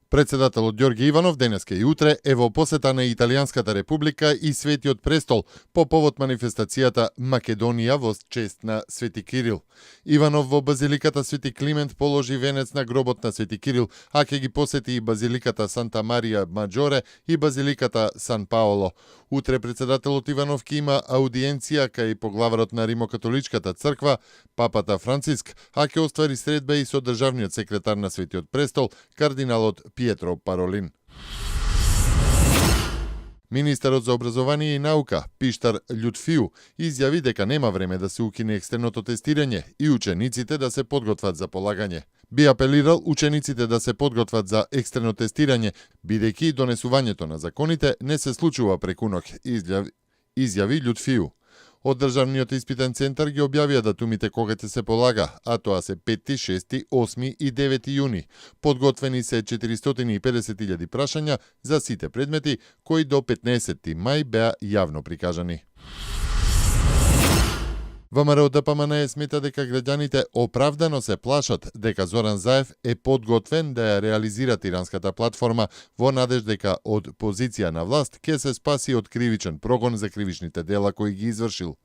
Председателот Ѓорги Иванов денеска и утре е во посета на Италијанската република и Светиот престол по повод манифестацијата Македонија во чест на Свети Кирил. Иванов во базиликата Свети Климент положи венец на гробот на Свети Кирил, а ќе ги посети и базиликата Санта Марија Маџоре и базиликата Сан Паоло. Утре председателот Иванов ќе има аудиенција кај поглаварот на Римокатоличката црква, папата Франциск, а ќе оствари средба и со државниот секретар на Светиот престол, кардиналот Пиетро Паролин. Министерот за образование и наука, Пиштар Љутфију, изјави дека нема време да се укине екстерното тестирање и учениците да се подготват за полагање. Би апелирал учениците да се подготват за екстерно тестирање, бидејќи донесувањето на законите не се случува преку ноќ, изјави Љутфију. Од Државниот испитен центар ги објавија датумите кога ќе се полага, а тоа се 5, 6, 8 и 9 јуни. Подготвени се 450.000 прашања за сите предмети, кои до 15 мај беа јавно прикажани. ВМРО ДПМН смета дека граѓаните оправдано се плашат дека Зоран Заев е подготвен да ја реализира тиранската платформа во надеж дека од позиција на власт ќе се спаси од кривичен прогон за кривичните дела кои ги извршил.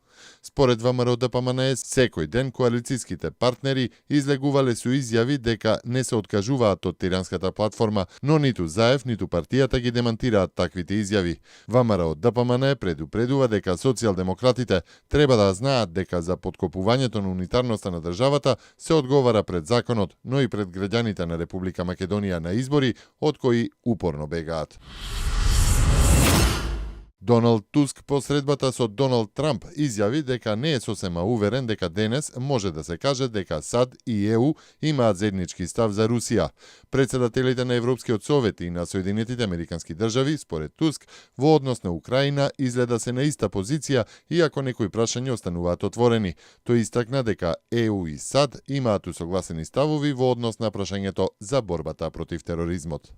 Според ВМРО ДПМН секој ден коалицијските партнери излегувале со изјави дека не се откажуваат од тиранската платформа, но ниту Заев, ниту партијата ги демантираат таквите изјави. ВМРО ДПМН предупредува дека социјалдемократите треба да знаат дека за подкопувањето на унитарноста на државата се одговара пред законот, но и пред граѓаните на Република Македонија на избори, од кои упорно бегаат. Доналд Туск по средбата со Доналд Трамп изјави дека не е сосема уверен дека денес може да се каже дека САД и ЕУ имаат заеднички став за Русија. Председателите на Европскиот совет и на Соединетите американски држави, според Туск, во однос на Украина изгледа се на иста позиција, иако некои прашања остануваат отворени. Тој истакна дека ЕУ и САД имаат усогласени ставови во однос на прашањето за борбата против тероризмот.